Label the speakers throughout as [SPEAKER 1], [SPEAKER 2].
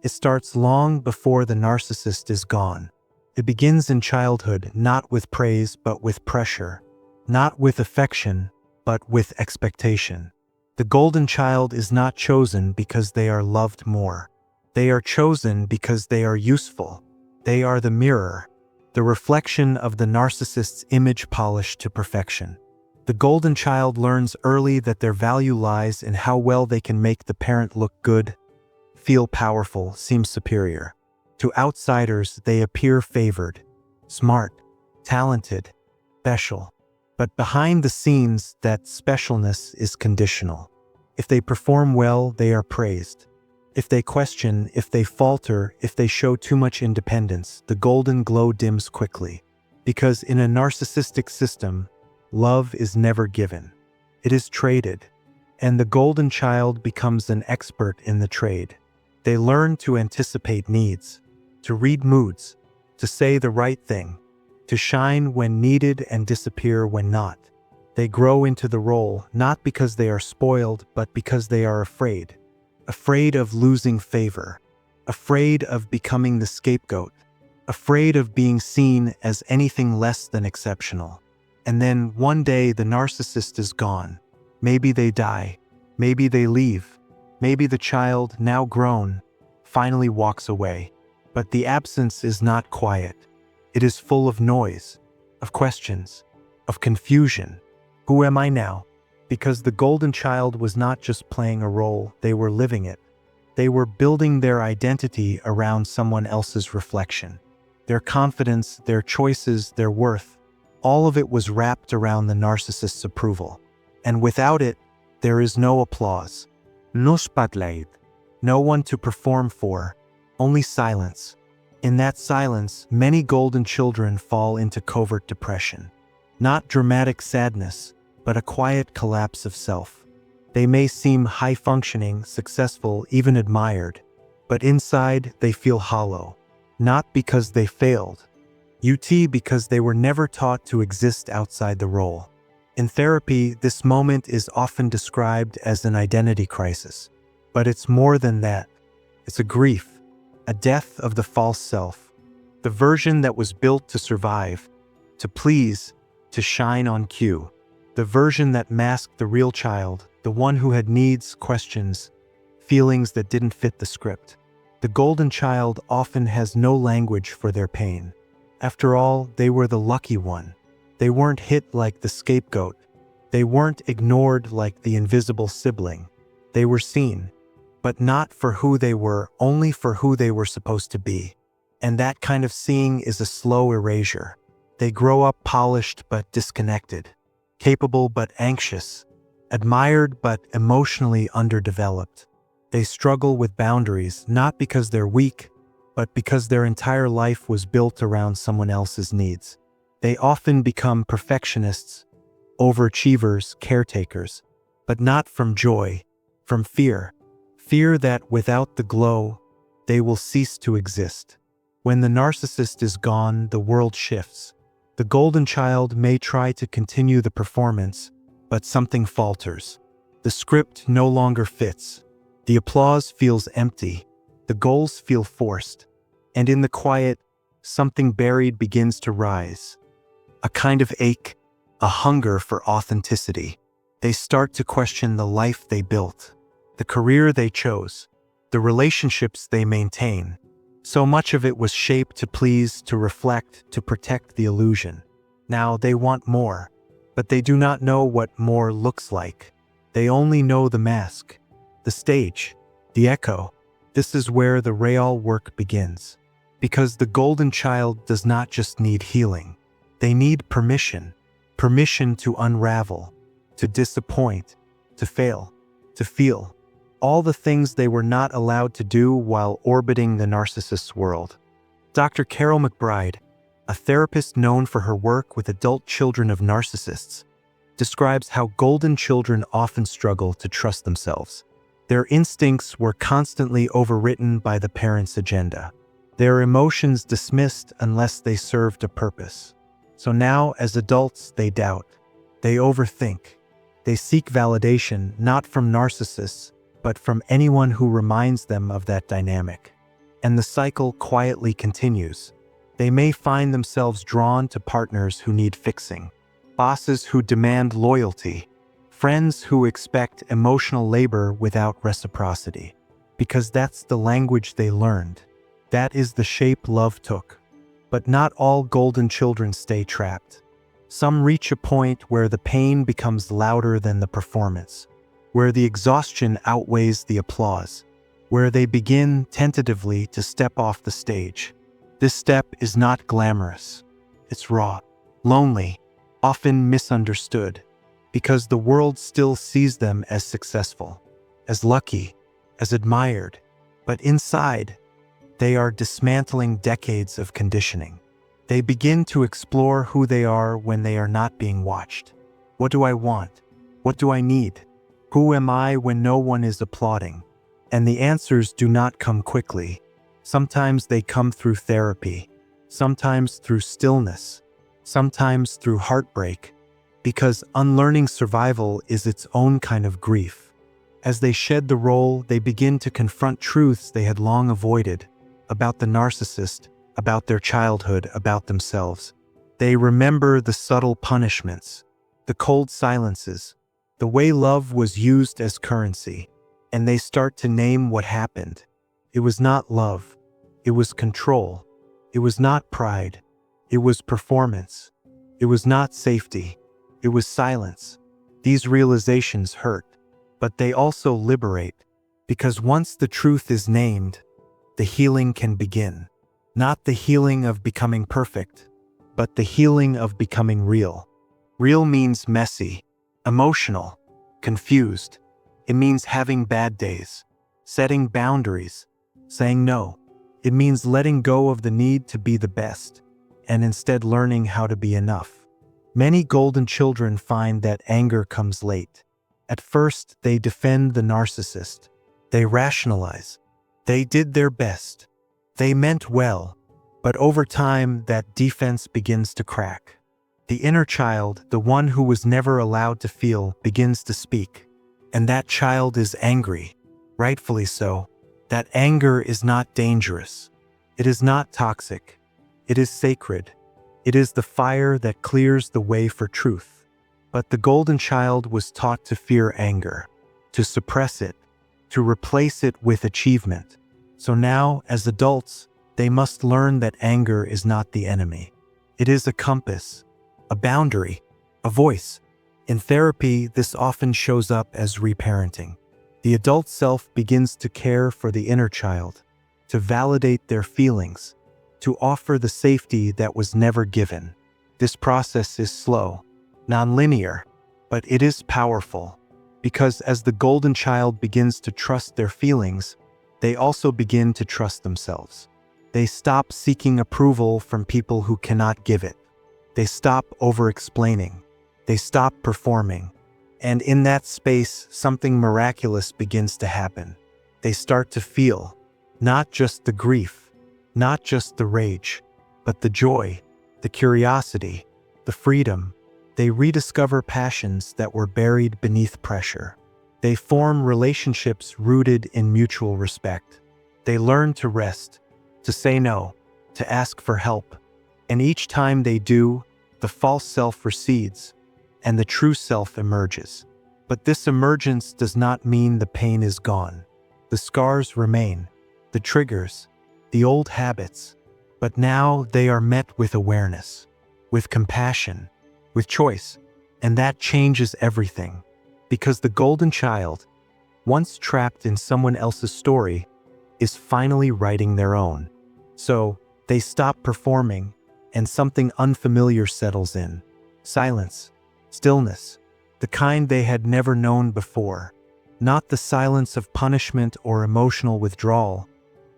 [SPEAKER 1] It starts long before the narcissist is gone. It begins in childhood, not with praise but with pressure, not with affection but with expectation. The golden child is not chosen because they are loved more. They are chosen because they are useful. They are the mirror, the reflection of the narcissist's image polished to perfection. The golden child learns early that their value lies in how well they can make the parent look good, feel powerful, seem superior. To outsiders, they appear favored, smart, talented, special. But behind the scenes, that specialness is conditional. If they perform well, they are praised. If they question, if they falter, if they show too much independence, the golden glow dims quickly. Because in a narcissistic system, love is never given. It is traded. And the golden child becomes an expert in the trade. They learn to anticipate needs, to read moods, to say the right thing, to shine when needed and disappear when not. They grow into the role, not because they are spoiled, but because they are afraid. Afraid of losing favor, afraid of becoming the scapegoat, afraid of being seen as anything less than exceptional. And then one day the narcissist is gone. Maybe they die, maybe they leave, maybe the child, now grown, finally walks away. But the absence is not quiet. It is full of noise, of questions, of confusion. Who am I now? Because the golden child was not just playing a role, they were living it. They were building their identity around someone else's reflection. Their confidence, their choices, their worth, all of it was wrapped around the narcissist's approval. And without it, there is no applause, no spotlight, no one to perform for, only silence. In that silence, many golden children fall into covert depression. Not dramatic sadness, but a quiet collapse of self. They may seem high-functioning, successful, even admired, but inside they feel hollow. Not because they failed, because they were never taught to exist outside the role. In therapy, this moment is often described as an identity crisis. But it's more than that. It's a grief, a death of the false self, the version that was built to survive, to please, to shine on cue. The version that masked the real child, the one who had needs, questions, feelings that didn't fit the script. The golden child often has no language for their pain. After all, they were the lucky one. They weren't hit like the scapegoat. They weren't ignored like the invisible sibling. They were seen, but not for who they were, only for who they were supposed to be. And that kind of seeing is a slow erasure. They grow up polished but disconnected. Capable but anxious, admired but emotionally underdeveloped. They struggle with boundaries, not because they're weak, but because their entire life was built around someone else's needs. They often become perfectionists, overachievers, caretakers, but not from joy, from fear. Fear that without the glow, they will cease to exist. When the narcissist is gone, the world shifts. The golden child may try to continue the performance, but something falters. The script no longer fits. The applause feels empty. The goals feel forced. And in the quiet, something buried begins to rise. A kind of ache, a hunger for authenticity. They start to question the life they built, the career they chose, the relationships they maintain. So much of it was shaped to please, to reflect, to protect the illusion. Now they want more, but they do not know what more looks like. They only know the mask, the stage, the echo. This is where the real work begins. Because the golden child does not just need healing. They need permission. Permission to unravel, to disappoint, to fail, to feel. All the things they were not allowed to do while orbiting the narcissist's world. Dr. Carol McBride, a therapist known for her work with adult children of narcissists, describes how golden children often struggle to trust themselves. Their instincts were constantly overwritten by the parents' agenda. Their emotions dismissed unless they served a purpose. So now, as adults, they doubt. They overthink. They seek validation not from narcissists, but from anyone who reminds them of that dynamic. and the cycle quietly continues. They may find themselves drawn to partners who need fixing, bosses who demand loyalty, friends who expect emotional labor without reciprocity. Because that's the language they learned. That is the shape love took. But not all golden children stay trapped. Some reach a point where the pain becomes louder than the performance, where the exhaustion outweighs the applause, where they begin tentatively to step off the stage. This step is not glamorous. It's raw, lonely, often misunderstood, because the world still sees them as successful, as lucky, as admired. But inside, they are dismantling decades of conditioning. They begin to explore who they are when they are not being watched. What do I want? What do I need? Who am I when no one is applauding? And the answers do not come quickly. Sometimes they come through therapy, sometimes through stillness, sometimes through heartbreak, because unlearning survival is its own kind of grief. As they shed the role, they begin to confront truths they had long avoided, about the narcissist, about their childhood, about themselves. They remember the subtle punishments, the cold silences, the way love was used as currency, and they start to name what happened. It was not love. It was control. It was not pride. It was performance. It was not safety. It was silence. These realizations hurt, but they also liberate, because once the truth is named, the healing can begin. Not the healing of becoming perfect, but the healing of becoming real. Real means messy, emotional, confused. It means having bad days, setting boundaries, saying no. It means letting go of the need to be the best, and instead learning how to be enough. Many golden children find that anger comes late. At first, they defend the narcissist. They rationalize. They did their best. They meant well. But over time, that defense begins to crack. The inner child, the one who was never allowed to feel, begins to speak. And that child is angry. Rightfully so. That anger is not dangerous. It is not toxic. It is sacred. It is the fire that clears the way for truth. But the golden child was taught to fear anger, to suppress it, to replace it with achievement. So now, as adults, they must learn that anger is not the enemy. It is a compass, a boundary, a voice. In therapy, this often shows up as reparenting. The adult self begins to care for the inner child, to validate their feelings, to offer the safety that was never given. This process is slow, nonlinear, but it is powerful, because as the golden child begins to trust their feelings, they also begin to trust themselves. They stop seeking approval from people who cannot give it. They stop over-explaining. They stop performing. And in that space, something miraculous begins to happen. They start to feel, not just the grief, not just the rage, but the joy, the curiosity, the freedom. They rediscover passions that were buried beneath pressure. They form relationships rooted in mutual respect. They learn to rest, to say no, to ask for help. And each time they do, the false self recedes, and the true self emerges. But this emergence does not mean the pain is gone. The scars remain, the triggers, the old habits. But now they are met with awareness, with compassion, with choice. And that changes everything. Because the golden child, once trapped in someone else's story, is finally writing their own. So they stop performing, and something unfamiliar settles in. Silence, stillness, the kind they had never known before. Not the silence of punishment or emotional withdrawal,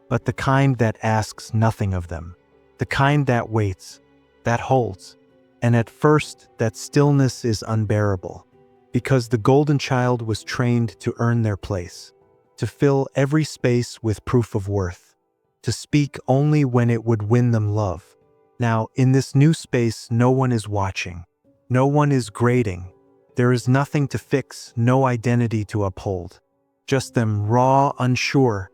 [SPEAKER 1] but the kind that asks nothing of them. The kind that waits, that holds. And at first, that stillness is unbearable, because the golden child was trained to earn their place, to fill every space with proof of worth, to speak only when it would win them love. Now, in this new space, no one is watching. No one is grading. There is nothing to fix, no identity to uphold. Just them, raw, unsure,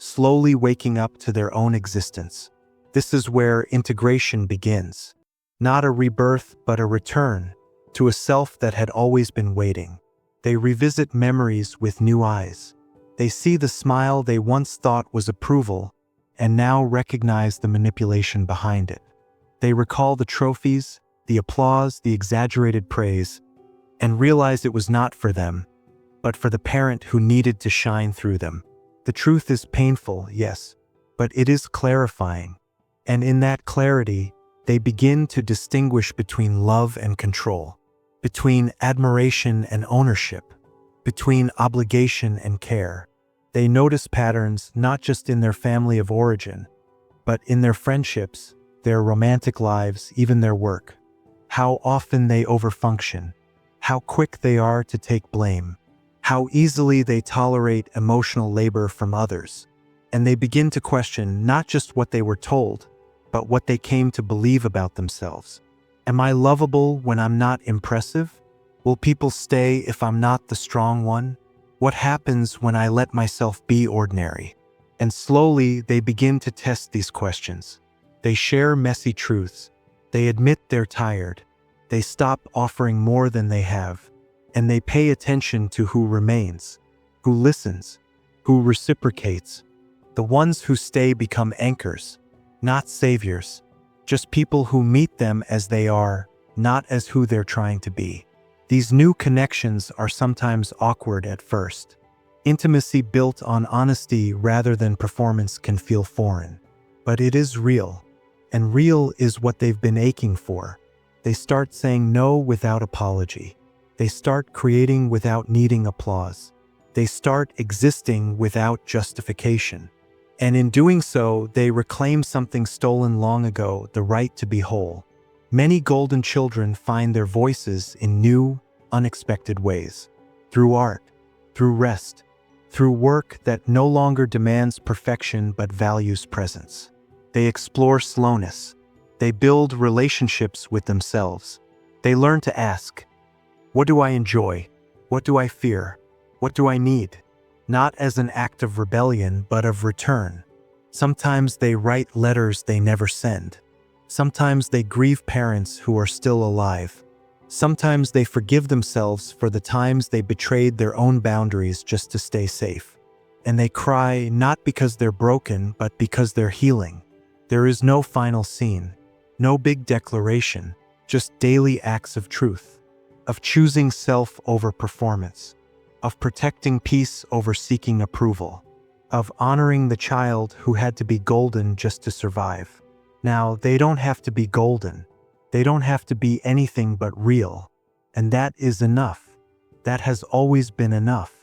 [SPEAKER 1] slowly waking up to their own existence. This is where integration begins. Not a rebirth, but a return to a self that had always been waiting. They revisit memories with new eyes. They see the smile they once thought was approval and now recognize the manipulation behind it. They recall the trophies, the applause, the exaggerated praise, and realize it was not for them, but for the parent who needed to shine through them. The truth is painful, yes, but it is clarifying. And in that clarity, they begin to distinguish between love and control, between admiration and ownership, between obligation and care. They notice patterns not just in their family of origin, but in their friendships, their romantic lives, even their work. How often they overfunction, how quick they are to take blame, how easily they tolerate emotional labor from others. And they begin to question not just what they were told, but what they came to believe about themselves. Am I lovable when I'm not impressive? Will people stay if I'm not the strong one? What happens when I let myself be ordinary? And slowly they begin to test these questions. They share messy truths. They admit they're tired. They stop offering more than they have. And they pay attention to who remains, who listens, who reciprocates. The ones who stay become anchors, not saviors. Just people who meet them as they are, not as who they're trying to be. These new connections are sometimes awkward at first. Intimacy built on honesty rather than performance can feel foreign. But it is real. And real is what they've been aching for. They start saying no without apology. They start creating without needing applause. They start existing without justification. And in doing so, they reclaim something stolen long ago, the right to be whole. Many golden children find their voices in new, unexpected ways. Through art, through rest, through work that no longer demands perfection but values presence. They explore slowness. They build relationships with themselves. They learn to ask, what do I enjoy? What do I fear? What do I need? Not as an act of rebellion, but of return. Sometimes they write letters they never send. Sometimes they grieve parents who are still alive. Sometimes they forgive themselves for the times they betrayed their own boundaries just to stay safe. And they cry not because they're broken, but because they're healing. There is no final scene, no big declaration, just daily acts of truth, of choosing self over performance, of protecting peace over seeking approval, of honoring the child who had to be golden just to survive. Now, they don't have to be golden. They don't have to be anything but real. And that is enough. That has always been enough.